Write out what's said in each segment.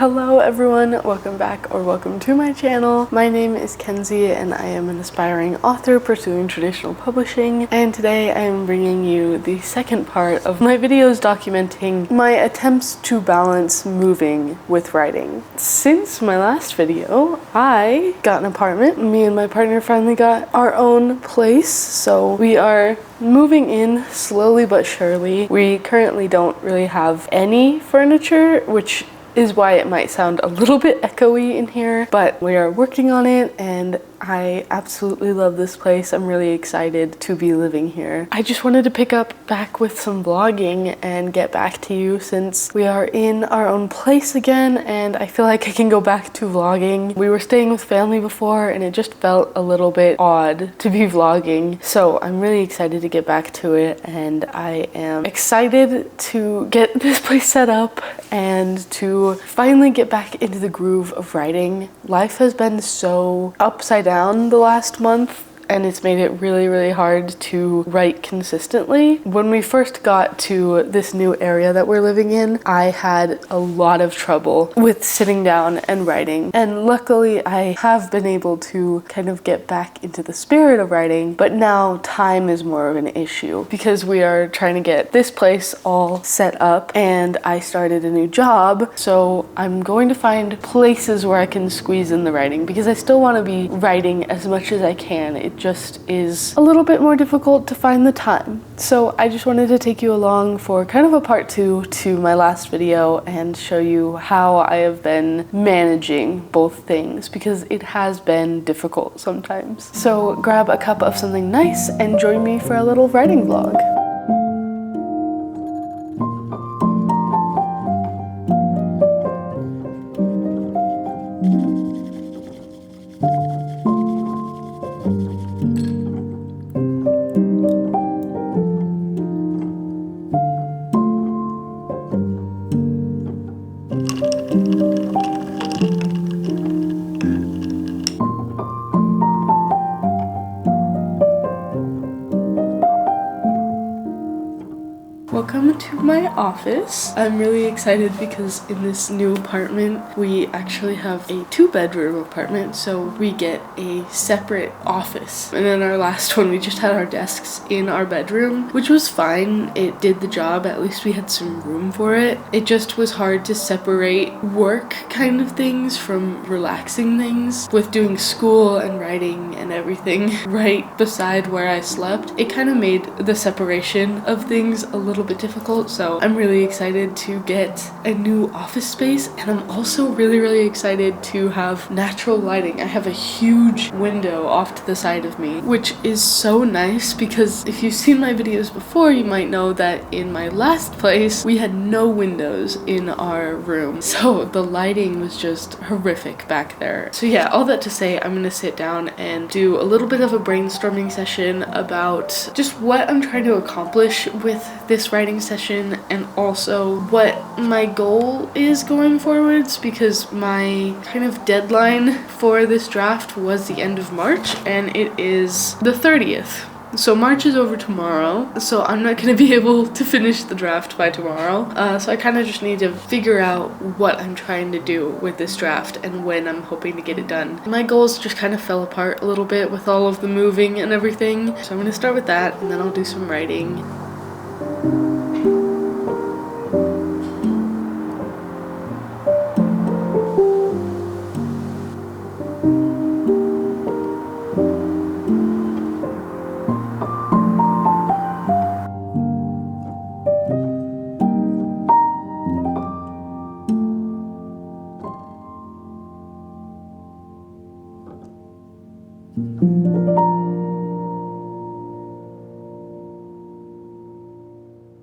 Hello everyone, welcome back or welcome to my channel. My name is Kenzie and I am an aspiring author pursuing traditional publishing, and today I am bringing you the second part of my videos documenting my attempts to balance moving with writing. Since my last video, I got an apartment. Me and my partner finally got our own place, so we are moving in slowly but surely. We currently don't really have any furniture, which is why it might sound a little bit echoey in here, but we are working on it and I absolutely love this place. I'm really excited to be living here. I just wanted to pick up back with some vlogging and get back to you since we are in our own place again, and I feel like I can go back to vlogging. We were staying with family before and it just felt a little bit odd to be vlogging, so I'm really excited to get back to it, and I am excited to get this place set up and to finally get back into the groove of writing. Life has been so upside down the last month, and it's made it really hard to write consistently. When we first got to this new area that we're living in, I had a lot of trouble with sitting down and writing, and luckily I have been able to kind of get back into the spirit of writing, but now time is more of an issue because we are trying to get this place all set up and I started a new job, so I'm going to find places where I can squeeze in the writing because I still want to be writing as much as I can. It just is a little bit more difficult to find the time. So I just wanted to take you along for kind of a part 2 to my last video and show you how I have been managing both things because it has been difficult sometimes. So grab a cup of something nice and join me for a little writing vlog. Welcome to my office. I'm really excited because in this new apartment we actually have a 2-bedroom apartment, so we get a separate office. And in our last one we just had our desks in our bedroom, which was fine. It did the job, at least we had some room for it. It just was hard to separate work kind of things from relaxing things with doing school and writing and everything right beside where I slept. It kind of made the separation of things a little bit difficult, so I'm really excited to get a new office space, and I'm also really excited to have natural lighting. I have a huge window off to the side of me, which is so nice because if you've seen my videos before, you might know that in my last place we had no windows in our room, so the lighting was just horrific back there. So yeah, all that to say, I'm gonna sit down and do a little bit of a brainstorming session about just what I'm trying to accomplish with this writing session and also what my goal is going forwards, because my kind of deadline for this draft was the end of March and it is the 30th. So March is over tomorrow, so I'm not going to be able to finish the draft by tomorrow. So I kind of just need to figure out what I'm trying to do with this draft and when I'm hoping to get it done. My goals just kind of fell apart a little bit with all of the moving and everything. So I'm going to start with that and then I'll do some writing.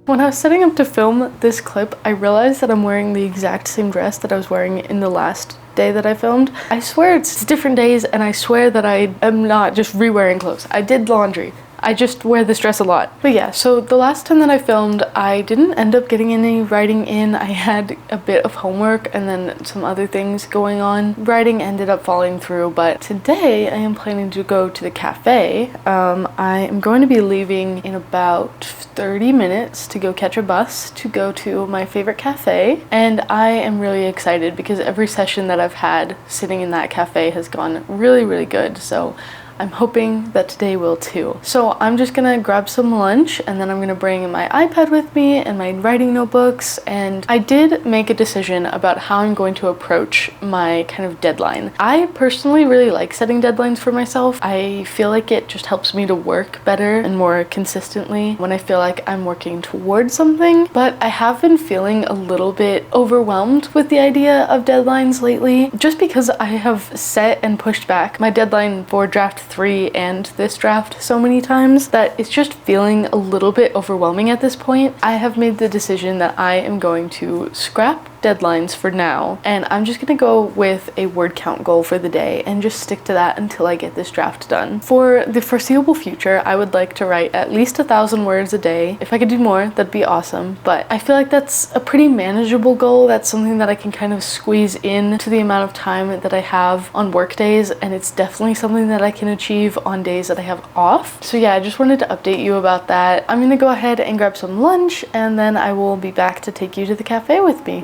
When I was setting up to film this clip, I realized that I'm wearing the exact same dress that I was wearing in the last day that I filmed. I swear it's different days, and I swear that I am not just re-wearing clothes. I did laundry. I just wear this dress a lot. But yeah, so the last time that I filmed, I didn't end up getting any writing in. I had a bit of homework and then some other things going on. Writing ended up falling through, but today I am planning to go to the cafe. I am going to be leaving in about 30 minutes to go catch a bus to go to my favorite cafe, and I am really excited because every session that I've had sitting in that cafe has gone really good, so I'm hoping that today will too. So I'm just gonna grab some lunch and then I'm gonna bring my iPad with me and my writing notebooks, and I did make a decision about how I'm going to approach my kind of deadline. I personally really like setting deadlines for myself. I feel like it just helps me to work better and more consistently when I feel like I'm working towards something, but I have been feeling a little bit overwhelmed with the idea of deadlines lately, just because I have set and pushed back my deadline for draft 3 and this draft so many times that it's just feeling a little bit overwhelming at this point. I have made the decision that I am going to scrap deadlines for now, and I'm just gonna go with a word count goal for the day and just stick to that until I get this draft done. For the foreseeable future, I would like to write at least 1,000 words a day. If I could do more, that'd be awesome, but I feel like that's a pretty manageable goal. That's something that I can kind of squeeze in to the amount of time that I have on work days, and it's definitely something that I can achieve on days that I have off. So yeah, I just wanted to update you about that. I'm gonna go ahead and grab some lunch, and then I will be back to take you to the cafe with me.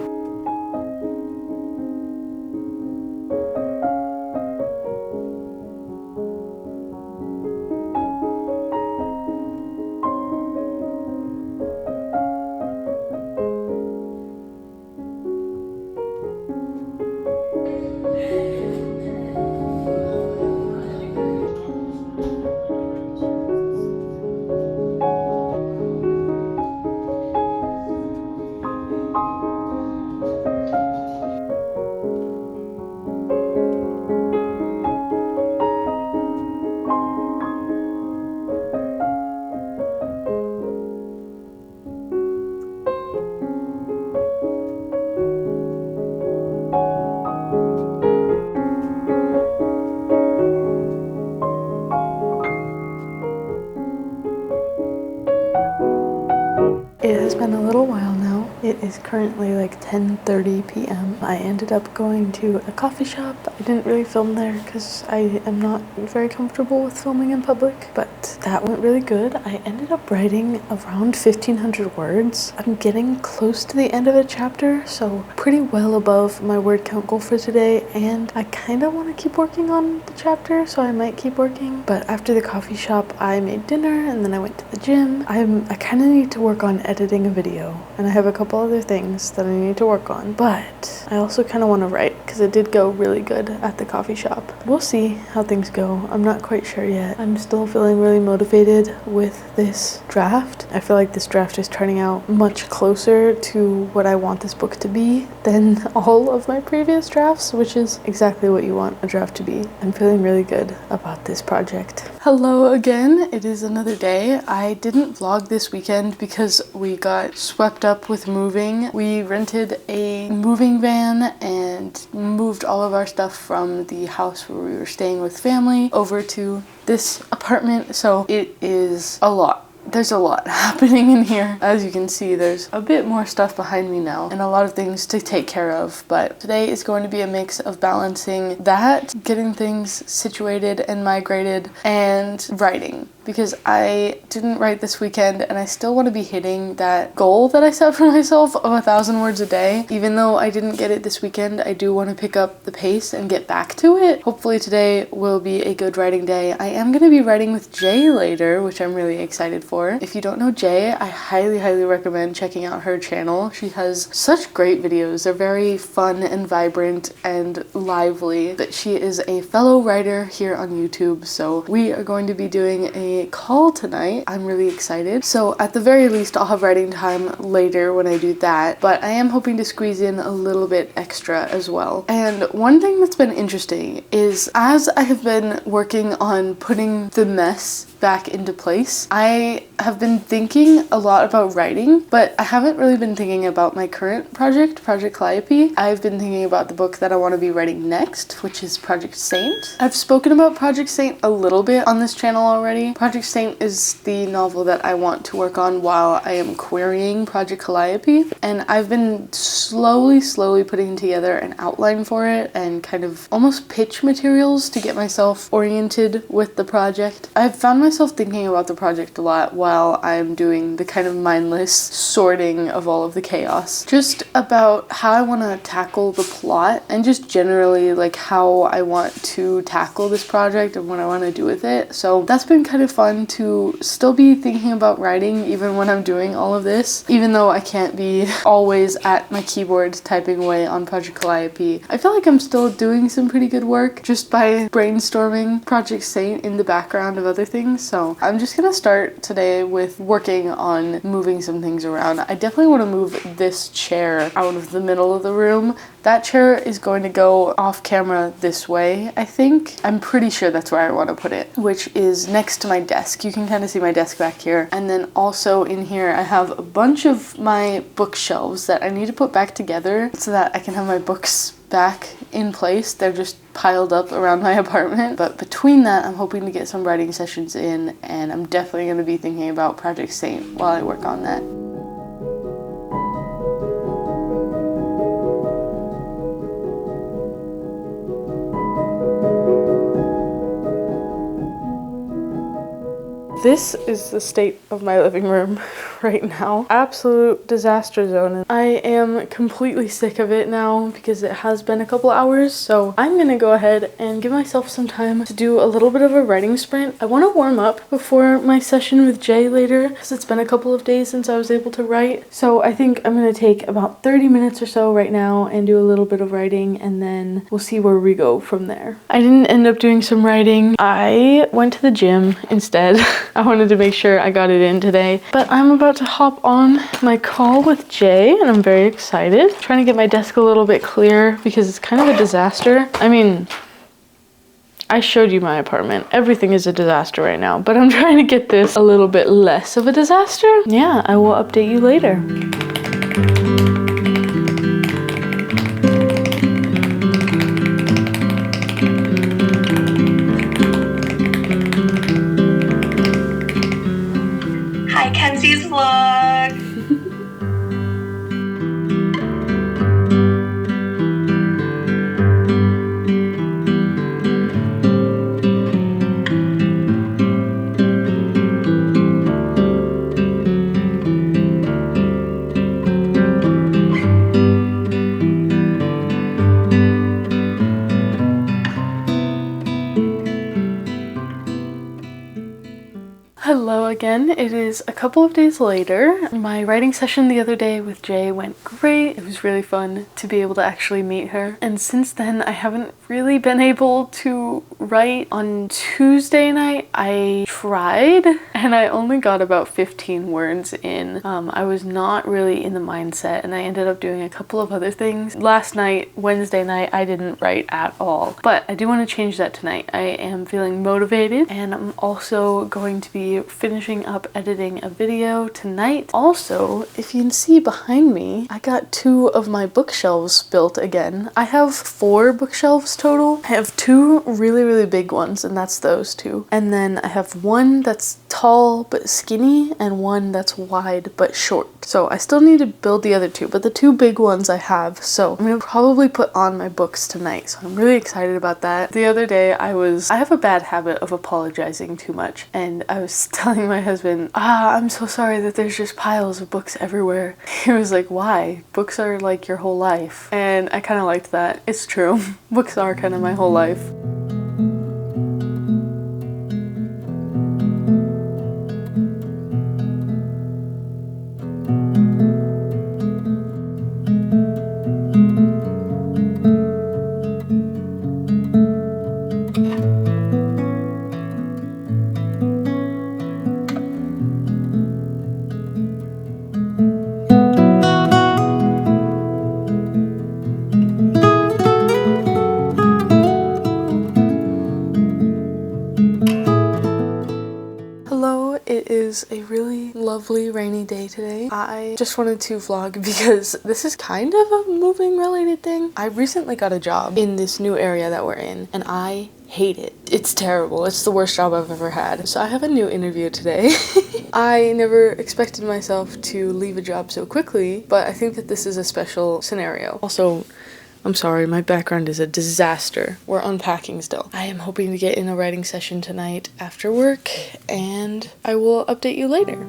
It has been a little while now. It is currently like 10:30 p.m. I ended up going to a coffee shop. I didn't really film there because I am not very comfortable with filming in public, but that went really good. I ended up writing around 1,500 words. I'm getting close to the end of a chapter, so pretty well above my word count goal for today, and I kind of want to keep working on the chapter, so I might keep working. But after the coffee shop, I made dinner and then I went to the gym. I kind of need to work on editing a video, and I have a couple other things that I need to work on, but I also kind of want to write because it did go really good at the coffee shop. We'll see how things go. I'm not quite sure yet. I'm still feeling really motivated with this draft. I feel like this draft is turning out much closer to what I want this book to be than all of my previous drafts, which is exactly what you want a draft to be. I'm feeling really good about this project. Hello again. It is another day. I didn't vlog this weekend because we got swept up with moving. We rented a moving van and moved all of our stuff from the house where we were staying with family over to this apartment, so it is a lot. There's a lot happening in here. As you can see, there's a bit more stuff behind me now and a lot of things to take care of, but today is going to be a mix of balancing that, getting things situated and migrated, and writing, because I didn't write this weekend and I still want to be hitting that goal that I set for myself of 1,000 words a day. Even though I didn't get it this weekend, I do want to pick up the pace and get back to it. Hopefully today will be a good writing day. I am going to be writing with Jay later, which I'm really excited for. If you don't know Jay, I highly recommend checking out her channel. She has such great videos. They're very fun and vibrant and lively, but she is a fellow writer here on YouTube, so we are going to be doing a call tonight. I'm really excited. So at the very least, I'll have writing time later when I do that, but I am hoping to squeeze in a little bit extra as well. And one thing that's been interesting is, as I have been working on putting the mess back into place, I have been thinking a lot about writing, but I haven't really been thinking about my current project, Project Calliope. I've been thinking about the book that I want to be writing next, which is Project Saint. I've spoken about Project Saint a little bit on this channel already. Project Saint is the novel that I want to work on while I am querying Project Calliope, and I've been slowly putting together an outline for it and kind of almost pitch materials to get myself oriented with the project. I've found myself thinking about the project a lot while I'm doing the kind of mindless sorting of all of the chaos. Just about how I want to tackle the plot and just generally like how I want to tackle this project and what I want to do with it. So that's been kind of fun to still be thinking about writing even when I'm doing all of this, even though I can't be always at my keyboard typing away on Project Calliope. I feel like I'm still doing some pretty good work just by brainstorming Project Saint in the background of other things. So I'm just gonna start today with working on moving some things around. I definitely want to move this chair out of the middle of the room. That chair is going to go off camera this way, I think. I'm pretty sure that's where I want to put it, which is next to my desk. You can kind of see my desk back here. And then also in here, I have a bunch of my bookshelves that I need to put back together so that I can have my books back in place. They're just piled up around my apartment. But between that, I'm hoping to get some writing sessions in, and I'm definitely going to be thinking about Project Saint while I work on that. This is the state of my living room right now. Absolute disaster zone. I am completely sick of it now because it has been a couple hours. So I'm gonna go ahead and give myself some time to do a little bit of a writing sprint. I want to warm up before my session with Jay later because it's been a couple of days since I was able to write. So I think I'm gonna take about 30 minutes or so right now and do a little bit of writing, and then we'll see where we go from there. I didn't end up doing some writing. I went to the gym instead. I wanted to make sure I got it in today, but I'm about to hop on my call with Jay and I'm very excited. I'm trying to get my desk a little bit clearer because it's kind of a disaster. I mean, I showed you my apartment. Everything is a disaster right now, but I'm trying to get this a little bit less of a disaster. Yeah, I will update you later. Kenzie's vlog. Hello again. It is a couple of days later. My writing session the other day with Jay went great. It was really fun to be able to actually meet her. And since then, I haven't really been able to write. On Tuesday night, I tried and I only got about 15 words in. I was not really in the mindset and I ended up doing a couple of other things. Last night, Wednesday night, I didn't write at all. But I do want to change that tonight. I am feeling motivated, and I'm also going to be finishing up editing a video tonight. Also, if you can see behind me, I got 2 of my bookshelves built again. I have 4 bookshelves total. I have 2 really big ones, and that's those 2. And then I have one that's tall but skinny and one that's wide but short. So I still need to build the other 2, but the 2 big ones I have. So I'm gonna probably put on my books tonight. So I'm really excited about that. The other day I have a bad habit of apologizing too much, and I was telling my husband, I'm so sorry that there's just piles of books everywhere. He was like, why? Books are like your whole life. And I kind of liked that. It's true. Books are kind of my whole life. lovely rainy day today. I just wanted to vlog because this is kind of a moving related thing. I recently got a job in this new area that we're in and I hate it. It's terrible. It's the worst job I've ever had. So I have a new interview today. I never expected myself to leave a job so quickly, but I think that this is a special scenario. Also, I'm sorry, my background is a disaster. We're unpacking still. I am hoping to get in a writing session tonight after work, and I will update you later.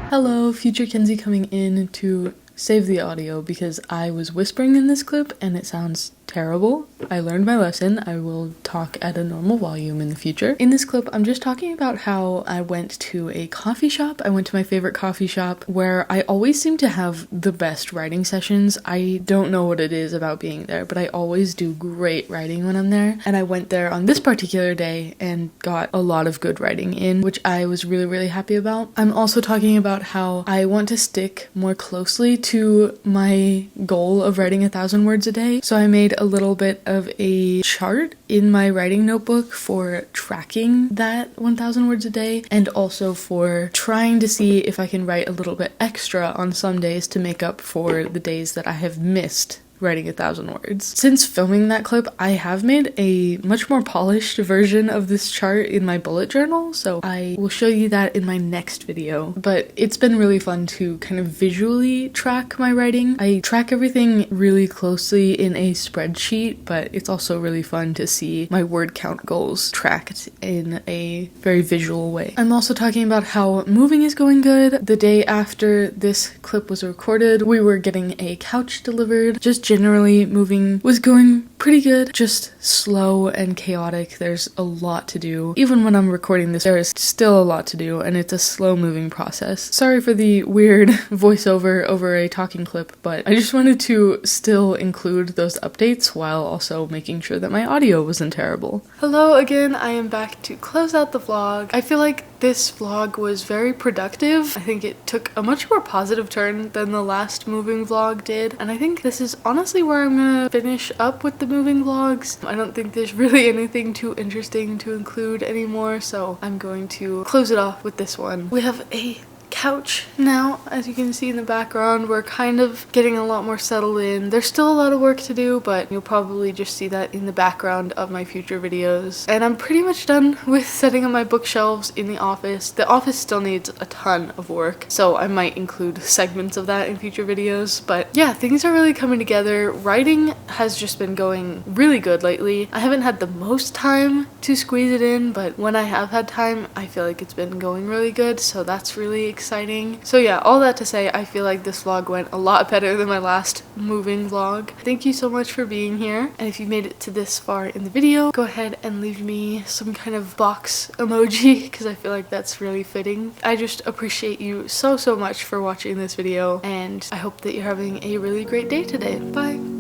Hello, future Kenzie coming in to save the audio because I was whispering in this clip and it sounds terrible. I learned my lesson. I will talk at a normal volume in the future. In this clip, I'm just talking about how I went to a coffee shop. I went to my favorite coffee shop where I always seem to have the best writing sessions. I don't know what it is about being there, but I always do great writing when I'm there. And I went there on this particular day and got a lot of good writing in, which I was really, really happy about. I'm also talking about how I want to stick more closely to my goal of writing 1,000 words a day. So I made a little bit of a chart in my writing notebook for tracking that 1,000 words a day and also for trying to see if I can write a little bit extra on some days to make up for the days that I have missed writing 1,000 words. Since filming that clip, I have made a much more polished version of this chart in my bullet journal, so I will show you that in my next video. But it's been really fun to kind of visually track my writing. I track everything really closely in a spreadsheet, but it's also really fun to see my word count goals tracked in a very visual way. I'm also talking about how moving is going good. The day after this clip was recorded, we were getting a couch delivered. Just generally moving was going pretty good, just slow and chaotic. There's a lot to do. Even when I'm recording this, there is still a lot to do and it's a slow moving process. Sorry for the weird voiceover over a talking clip, but I just wanted to still include those updates while also making sure that my audio wasn't terrible. Hello again, I am back to close out the vlog. I feel like this vlog was very productive. I think it took a much more positive turn than the last moving vlog did, and I think this is honestly where I'm gonna finish up with the moving vlogs. I don't think there's really anything too interesting to include anymore, so I'm going to close it off with this one. We have a couch now, as you can see in the background. We're kind of getting a lot more settled in. There's still a lot of work to do, but you'll probably just see that in the background of my future videos. And I'm pretty much done with setting up my bookshelves in the office. The office still needs a ton of work, so I might include segments of that in future videos. But yeah, things are really coming together. Writing has just been going really good lately. I haven't had the most time to squeeze it in, but when I have had time, I feel like it's been going really good, so that's really exciting. So yeah, all that to say, I feel like this vlog went a lot better than my last moving vlog. Thank you so much for being here, and if you made it to this far in the video, go ahead and leave me some kind of box emoji because I feel like that's really fitting. I just appreciate you so much for watching this video, and I hope that you're having a really great day today. Bye!